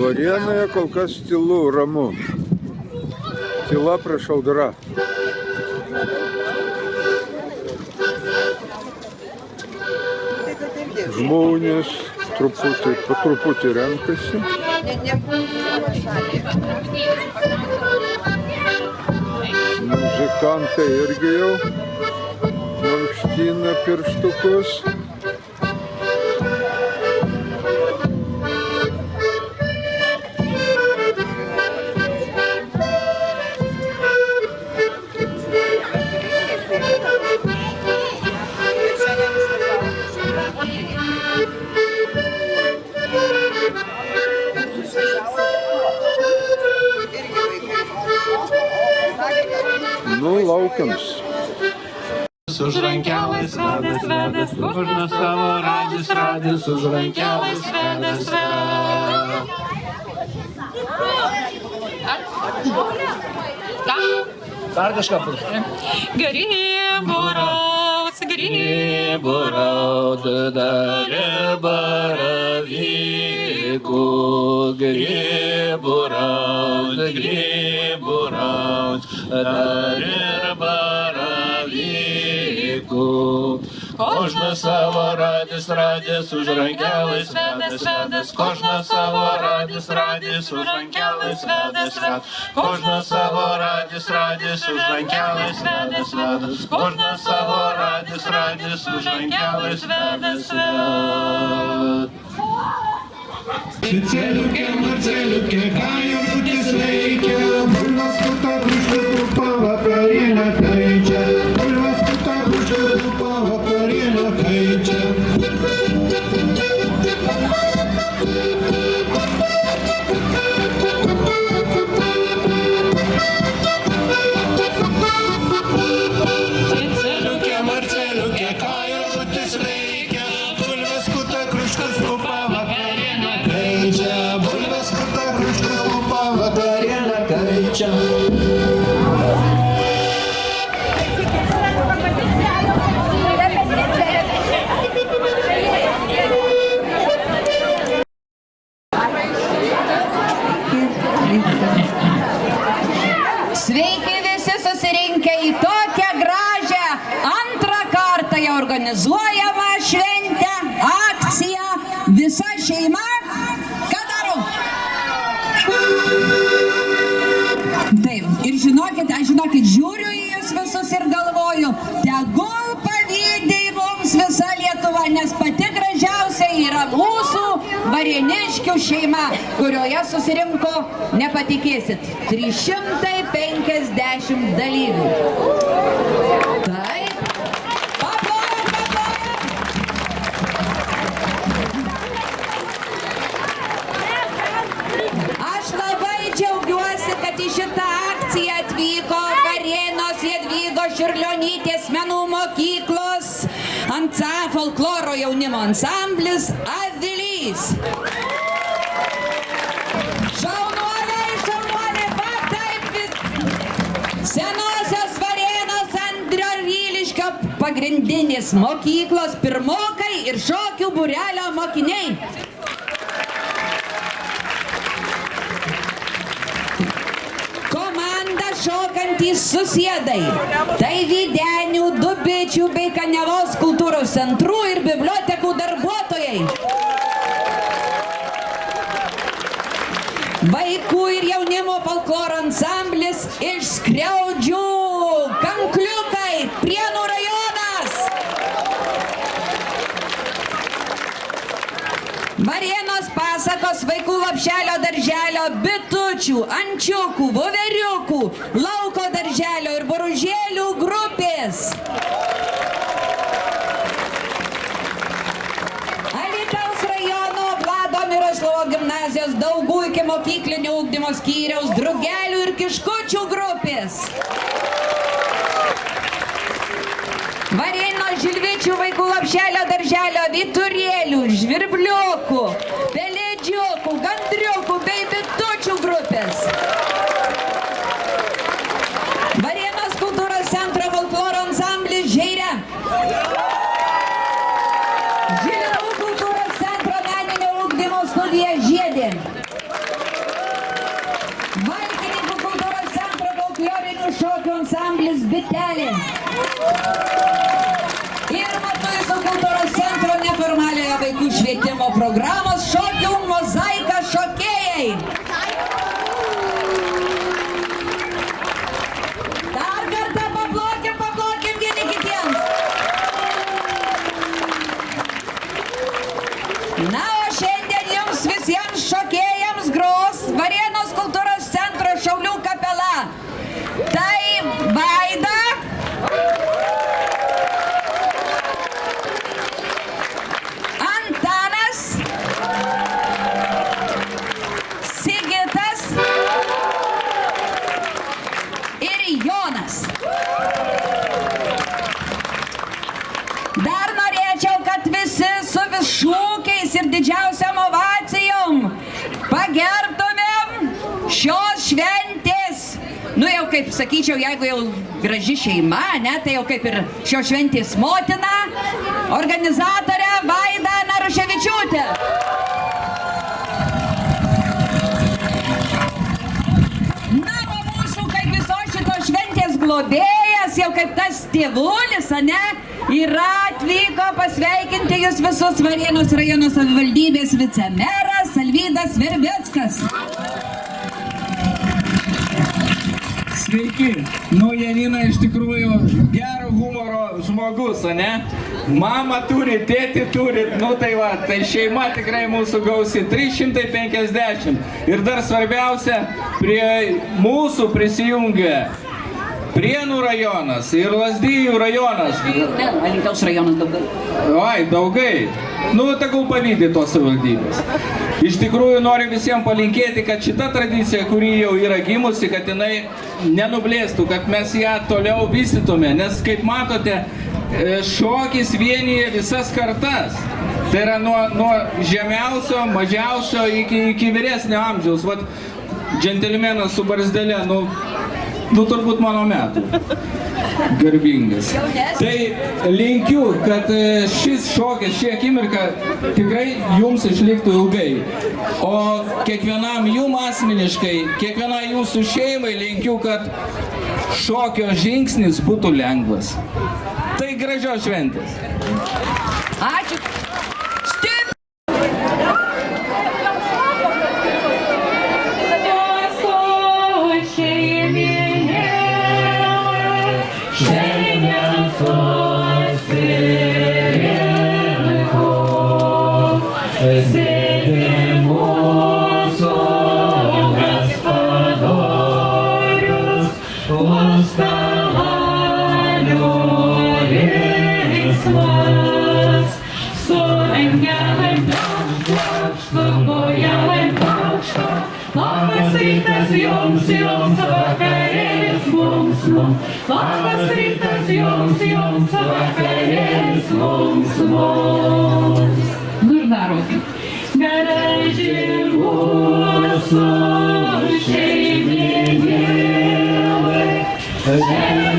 Varėnoje kol kas tylu, ramu. Tyla prieš audrą. Žmonės po truputį renkasi. Muzikantai irgi jau mankština pirštukus. Nu, laukiams. Už rankelės vedas, vedas, už nuo savo radis, už rankelės vedas, vedas. Dar kažką pūdė. Gryburaut, darė baravykų, gryburaut, darė baravykų. Kožna savo radis, už rankelės vedas, vedas. Kožna savo radis, už rankelės vedas, vedas. Kožna savo radis, už rankelės vedas, vedas. Kožna savo radis, už rankelės vedas, vedas. Ciceliukė, Marceliukė, ką jautis veikia, bulvas puta krušliukų pavakarienę kaičia, bulvas puta krušliukų pavakarienę kaičia. Ciceliukė, Marceliukė, ką jautis veikia, bulvas puta krušliukų pavakarienę kaičia, bulvas puta krušliukų pavakarienę kaičia. Sveiki visi susirinkę į tokią gražią antrą kartą jau organizuojamą šventę, akciją, visa šeima. Ką daro? Taip, ir žinokit, žiūriu į jūs visus ir galvoju, tegul pavydi mums visa Lietuva, nes pati gražiausia yra mūsų varėniškių šeima, kurioje susirinko, nepatikėsit, 350 dalyvių. Taip. Paplojam. Aš labai džiaugiuosi, kad į šitą akciją atvyko Varėnos Jadvygos Čiurlionytės menų mokyklos folkloro jaunimo ansamblis Avilys. Šaunuoliai, va taip, senosios Varėnos Andrio Ryliškio pagrindinės mokyklos pirmokai ir šokių būrelio mokiniai. Komanda šokantys susiedai. Tai Videnių, Dubičių bei Kaniavos kultūros centrų ir bibliotekų darbuotojai. Vaikų ir jaunimo folkloro ansamblis iš Skriaudžių, Kankliukai, Prienų rajonas. Varėnos pasakos vaikų lopšelio darželio bitučių, ančiukų, voveriukų, lauko darželio ir boružėlių grupės. Alytaus rajono Vlado Miroslovo gimnazijos Daugų iki mokyklinio ugdymo skyriaus drugelių ir kiškučių grupės. Varėnos Žilvičių vaikų lopšelio darželio vyturėlių, žvirbliukų, pelėdžiukų, gandriukų bei bitučių grupės. Varėnos kultūros centro folkloro ansamblis Žeire. Žilvinų kultūros centro meninio ugdymo studija šokių ansamblis Bitelė. Ir Matuizų kultūros centro neformaliojo vaikų švietimo programos šokių mozaika šokėjai. Dar kartą paplokim vieni kitiems. Na, o šiandien jums visiems šokėjams gros Varėnos kultūros centro Šaulių kapela. Tai Vaida, Antanas, Sigitas ir Jonas. Dar norėčiau, kad visi su šūkiais ir didžiausiam ovacijom pagerbtumėm šios šventės. Nu jau kaip sakyčiau, jeigu jau graži šeima, ne, tai jau kaip ir šios šventės motina, organizatorė Vaida Naruševičiūtė. Na, o mūsų kaip visos šitos šventės globėjas, jau kaip tas tėvulis, ane, yra atvyko pasveikinti jūs visus Varėnos rajono savivaldybės vicemeras Alvydas Verbickas. Sveiki, nu Janina iš tikrųjų gero humoro žmogus, ane? Mama turi, tėti turi, nu tai va, tai šeima tikrai mūsų gausi 350. Ir dar svarbiausia, prie mūsų prisijungia Prienų rajonas ir Lazdijų rajonas. Ne, Alytaus rajonas Daugai. Oi, Daugai. Nu, tegul pavydi tos savivaldybės. Iš tikrųjų noriu visiems palinkėti, kad šita tradicija, kuri jau yra gimusi, kad jinai nenublėstų, kad mes ją toliau vystytume. Nes, kaip matote, šokis vienyje visas kartas. Tai yra nuo žemiausio, mažiausio iki vyresnio amžiaus. Vat, džentelmenas su barzdelė, nu turbūt mano metų. Garbingas. Tai linkiu, kad šis šokis, ši akimirka tikrai jums išliktų ilgai. O kiekvienam jum asmeniškai, kiekvienai jūsų šeimai linkiu, kad šokio žingsnis būtų lengvas. Tai gražios šventės. Ačiū. Jums, vakarėlis mums. Labas rytas jums, vakarėlis mums. Nu ir darom. Graži mūsų šeiminėlė, šiandien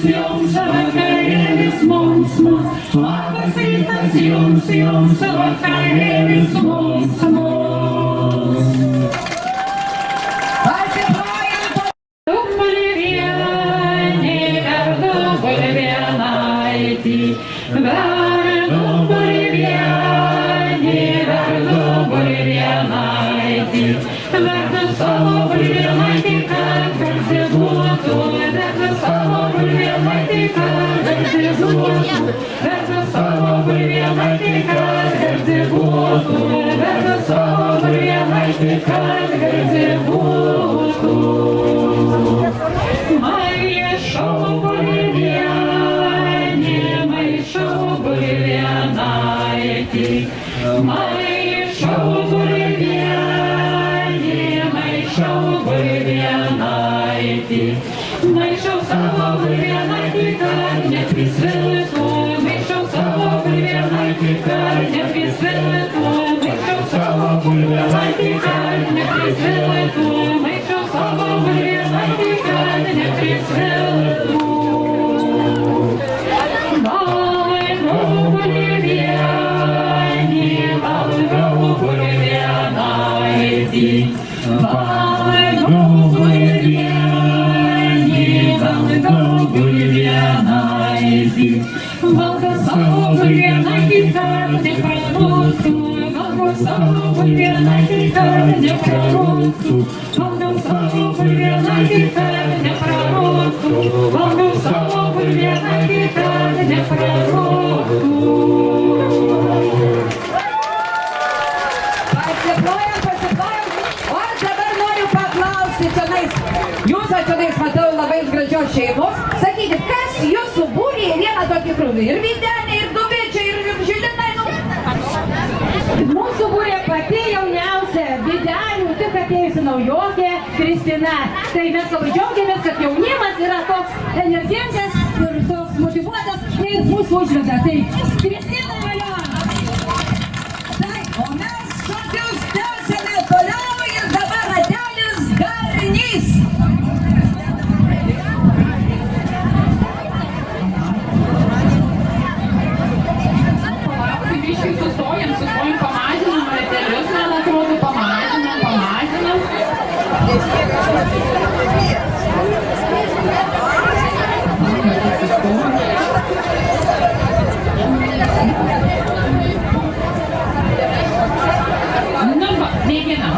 jums, vakarėlis mums. Labas rytas jums, vakarėlis mums. Maišau savo vieną, kad neprisviltų, maišau savo Валдасало на гітарні проросту, Валдасало на гітарні проросту, Валдасало на гітарні проросту, Валдасало на гітарні проросту. Pasiploja. O aš dabar noriu paklausti čionais. Jūs čionais matau labai iš gražios šeimos. Sakykit, kas jūsų būrė į vieną tokį krūvį? Ir Vytenė, ir Dubičiai, ir Žilinai. Mūsų būrė pati jauniausia Videnių, tik atėjusi naujokė Kristina. Tai mes labai džiaugiamės, kad jaunimas yra toks energingas ir toks motyvuotas ir mūsų užveda. Tai Kristina valio! Taip, o mes šokius tęsime toliau ir dabar ratelis Garnys. Biškai sustojam, pamažinam ratelius, man atrodo, pamažinam. Nu, va, mėginam.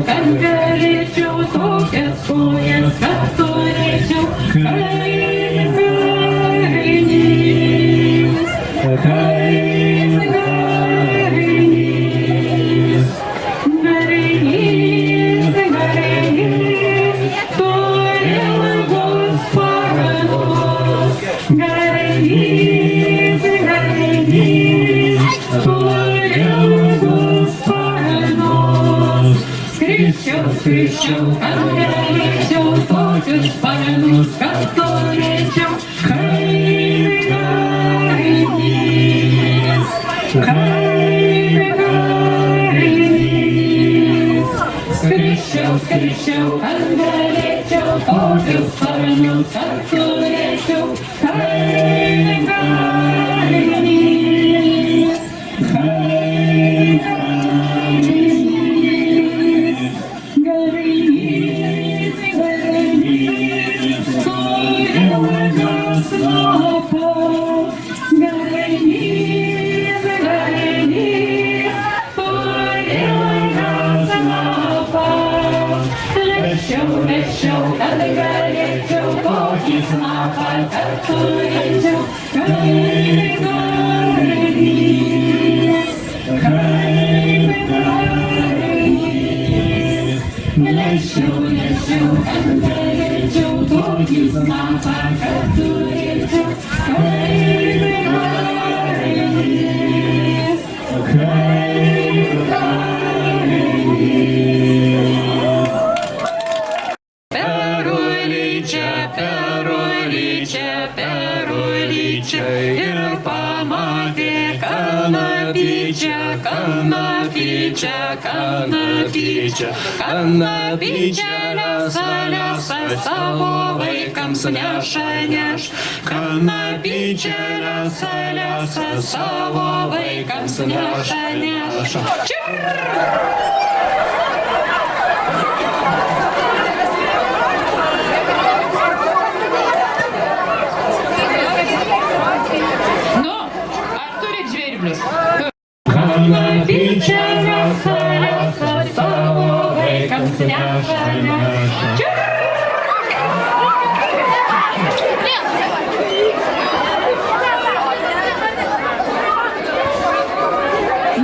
Kad galėčiau tokias kojas, kad turėčiau kaip Garnys, turi ilgus sparnus. Garnys, turi ilgus sparnus. Skrisčiau, kad galėčiau tokius sparnus, kad turėčiau kaip Garnys, Skrisčiau, kad galėčiau tokius sparnus, kad turėčiau kaip Garnys, Lėčiau, kad galėčiau tokį snapą, kad turėčiau kaip Garnys, Lėčiau, kad galėčiau tokį snapą, kad turėčiau kaip Garnys, Perulyčia ir pamatė kanapyčia, liasa savo vaikams neš, kanapyčia, liasa savo vaikams neš. Kanapyčia, liasa savo vaikams neša.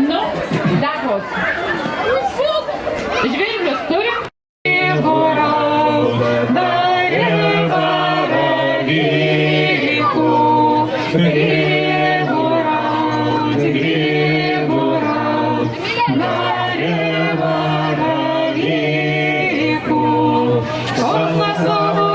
Nu, darbos. Žvirblius turim. Darė baravykų. Darė baravykų. Kol savo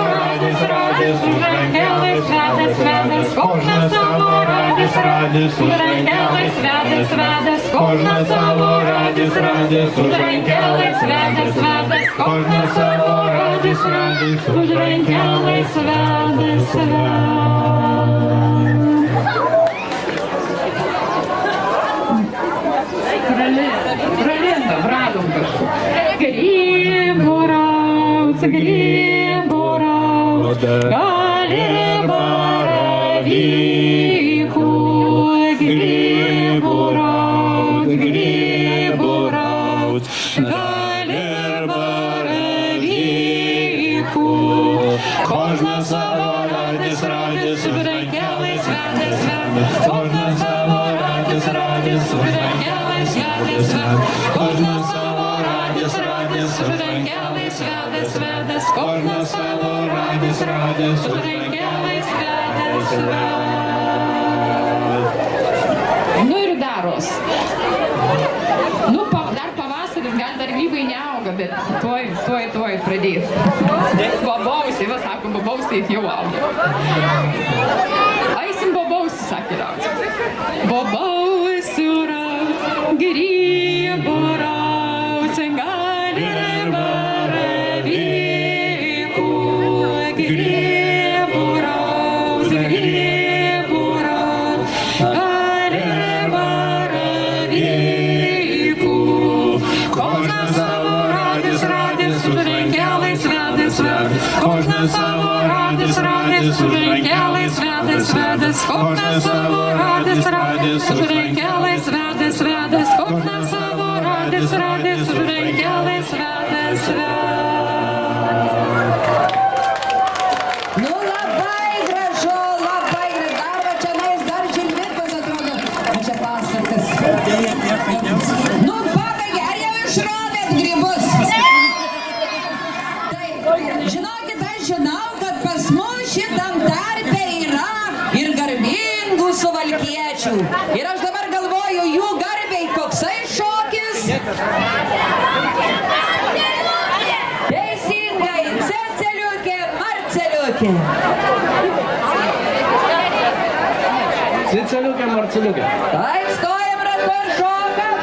радість, Ангели святе, святе, кожне село радість, радість, ангели святе, святе, кожне село радість, радість, ангели святе, святе, кожне село радість, радість, ангели святе, святе. Пролета в радом пишу. Гриборовц, Гриборовц, Галибаровику, Гриборовц, Гриборовц, Галибаровику. Кожна село радість, радість, ангели святе, святе, кожна село радість, радість, ангели святе, святе, кожна село радість, радість, ангели святе, святе, кожна село радість, радість, ангели святе, святе. Nu ir daros. Nu, dar pavasaris, gal dar grybai neauga, bet tuoj pradės. Bobausiai, va sako, bobausiai jau auga. Aisim bobausiai, sakė rauti. Bobausiu rauti, grybo rauti, Galibaraviku, grybo rauti, grybo rauti, Galibaraviku. Кожна село радість, радість, ангели святе, святе, кожна село радість, радість, ангели святе, святе, кожна село радість, радість, ангели святе, святе, кожна село радість, радість, ангели святе, святе. Nu labai gražu, labai gražu. Dar čia nais dar žilvikas atrodo. Čia pasakas. Nu pabaigė, ar jau išrovėt grybus? Taip, žinokit, aš žinau, kad pas mus šitam tarpe yra ir garbingų suvalkiečių. Ir aš dabar galvoju, jų garbiai koksai šokis? Teisingai, Ceceliukė, Marceliukė. Ciceliukė, Marceliukė. Taip, stojam ratu ir šokam.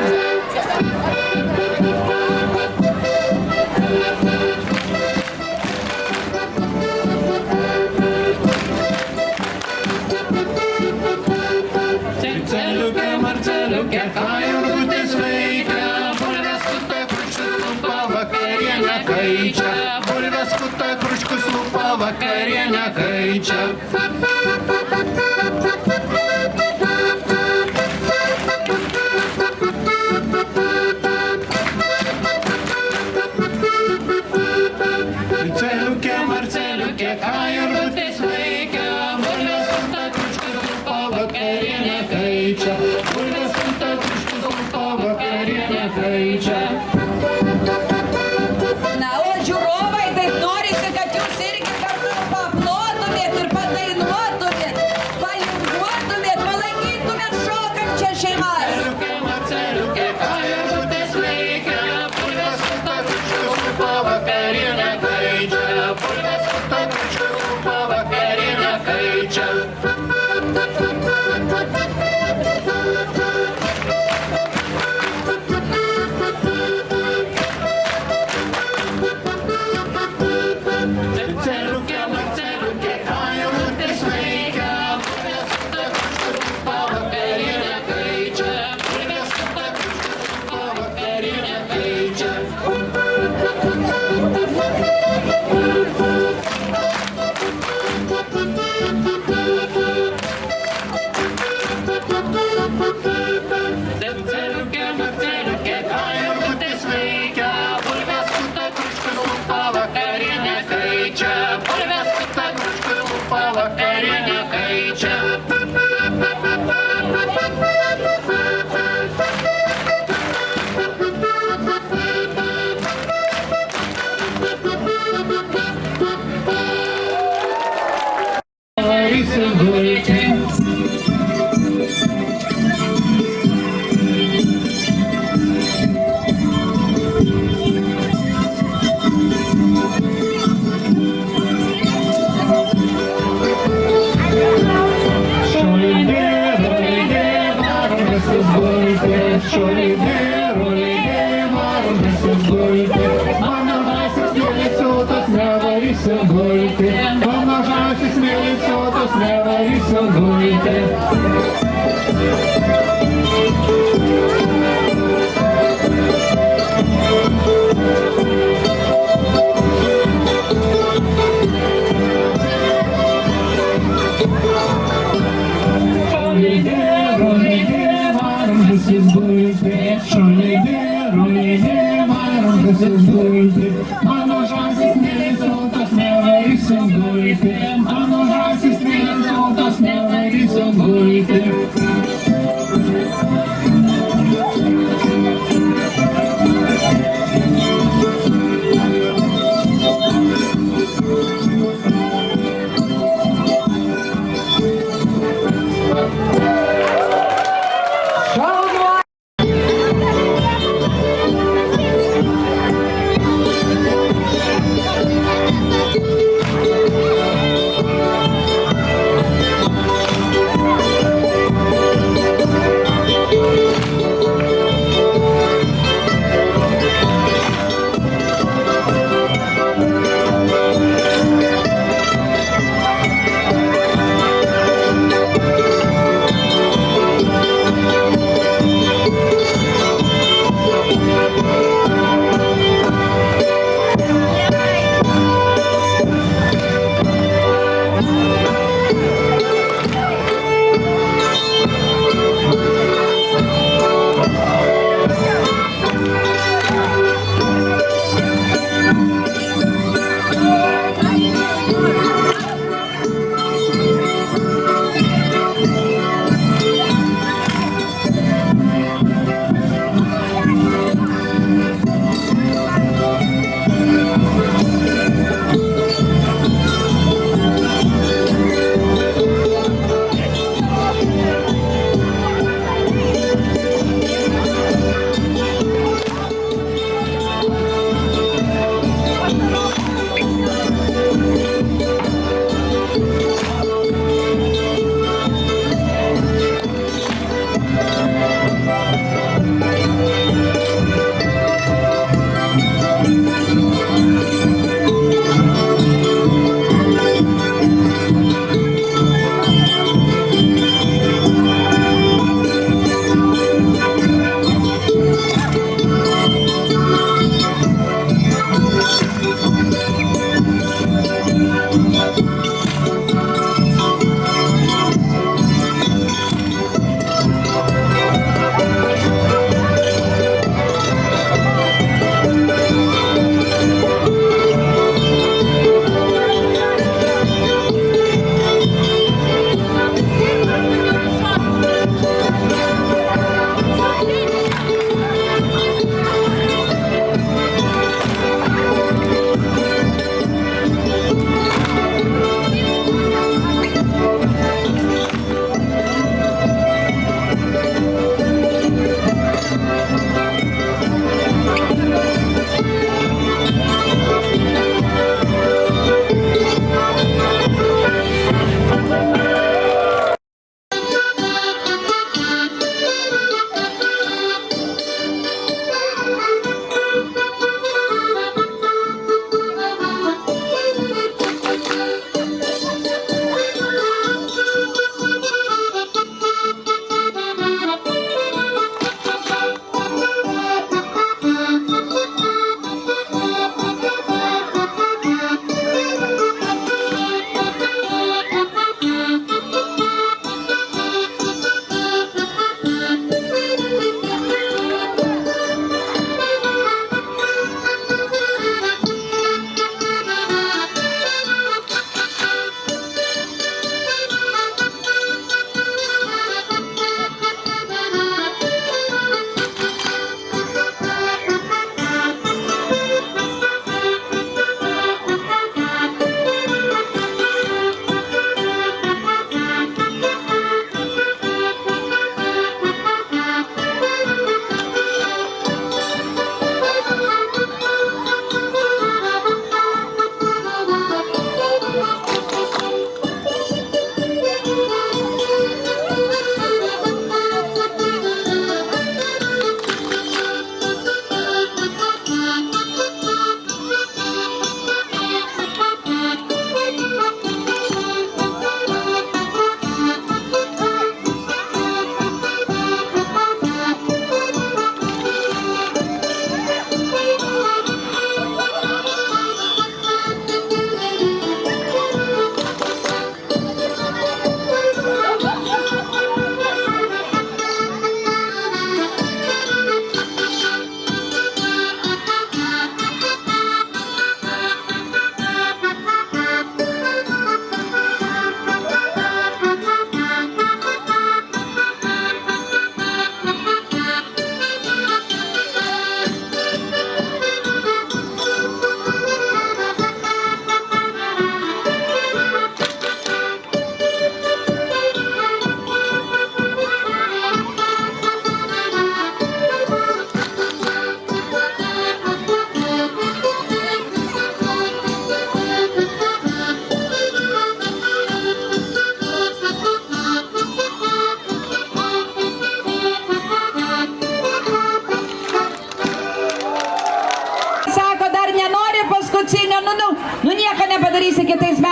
Celiukė, Marceliukė, ką jurgutis veikia, bulves skuta, kručkus lupa, vakarienę kaičia, bulves skuta, kručkus lupa, vakarienę kaičia. Celiukė, Marceliukė, ką jurgutis veikia, bulves skuta, kručkus lupa, vakarienę kaičia, bulves skuta, kručkus lupa, vakarienę kaičia. Na, o žiūrovai, taip norisi, kad jūs irgi kartu paplotumėt ir padainuotumėt, palinguotumėt, palaikytumėt šokančią šeimą. Celiukė, Marceliukė, ką jurgutis veikia, bulves skuta, kručkus lupa, vakarienę kaičia, bulves skuta, kručkus lupa, vakarienę kaičia. то смело рисуйте.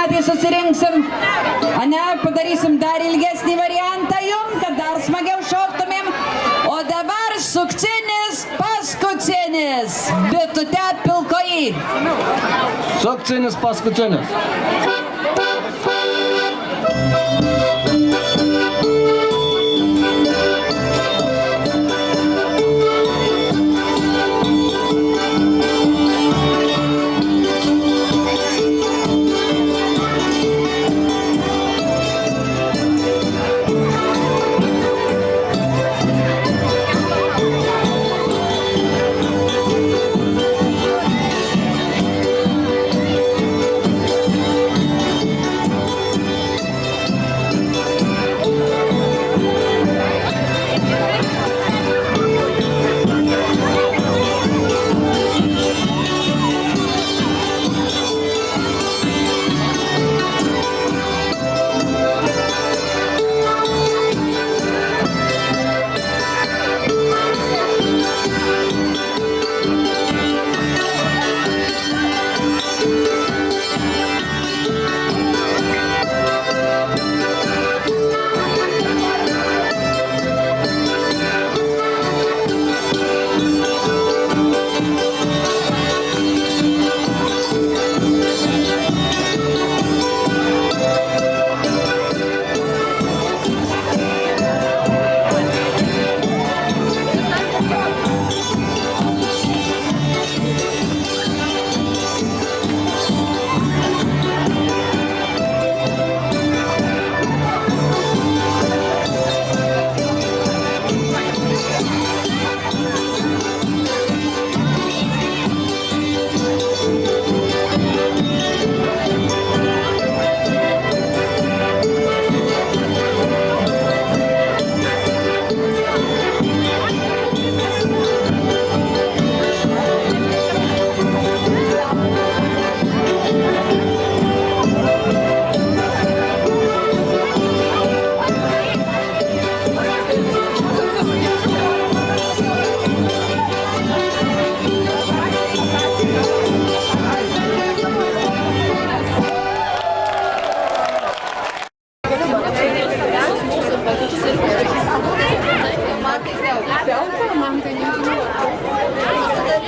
metais susirinksim, ane, padarysim dar ilgesnį variantą jum, kad dar smagiau šoktumėm. O dabar sukcinis paskutinis, bitute pilkoji. Sukcinis paskutinis.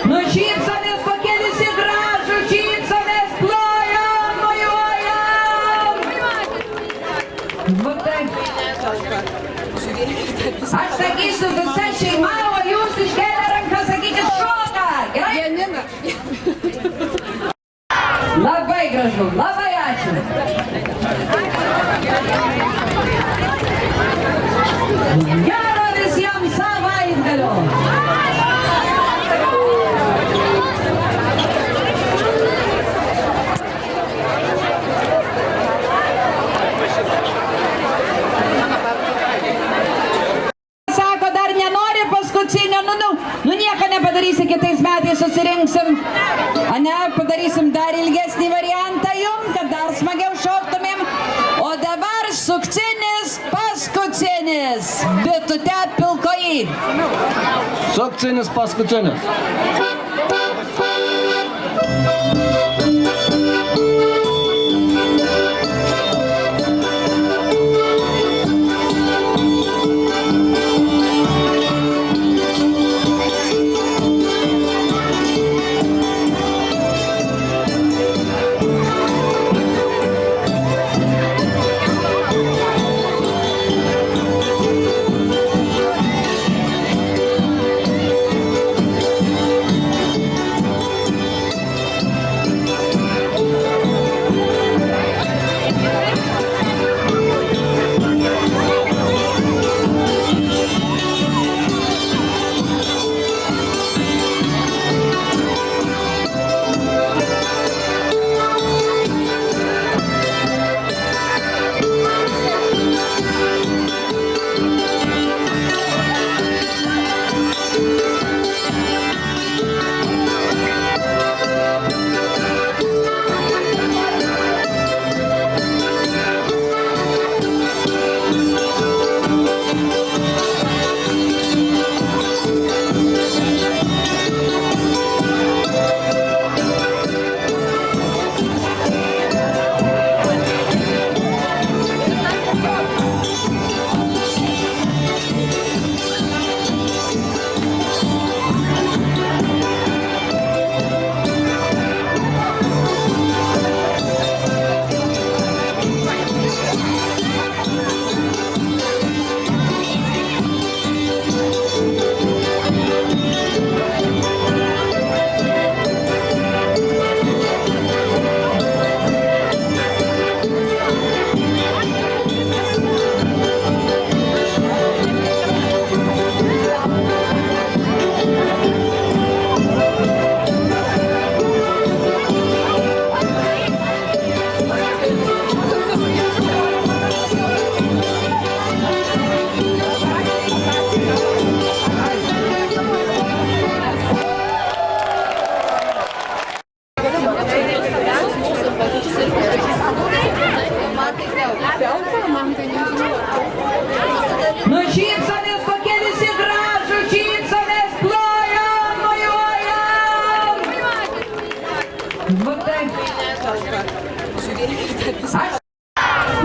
Nu šypsomės, pakėlusi gražų, šypsomės, plojam, mojuojam. Va taip. Aš sakysiu visa šeima, o jūs iškelia ranką, sakykit šoką. Gerai? Labai gražu, labai ačiū. Gero visiems savaitgalio. Sako, dar nenori paskutinio, nu nieko nepadarysi, kitais metais susirinksim, ane, padarysim dar ilgesnį variantą jum, kad dar smagiau šoktumėm. O dabar sukcinis paskutinis, bitute pilkoji. Sukcinis paskutinis.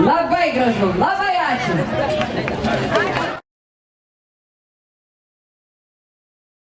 Labai gražu, labai ačiū.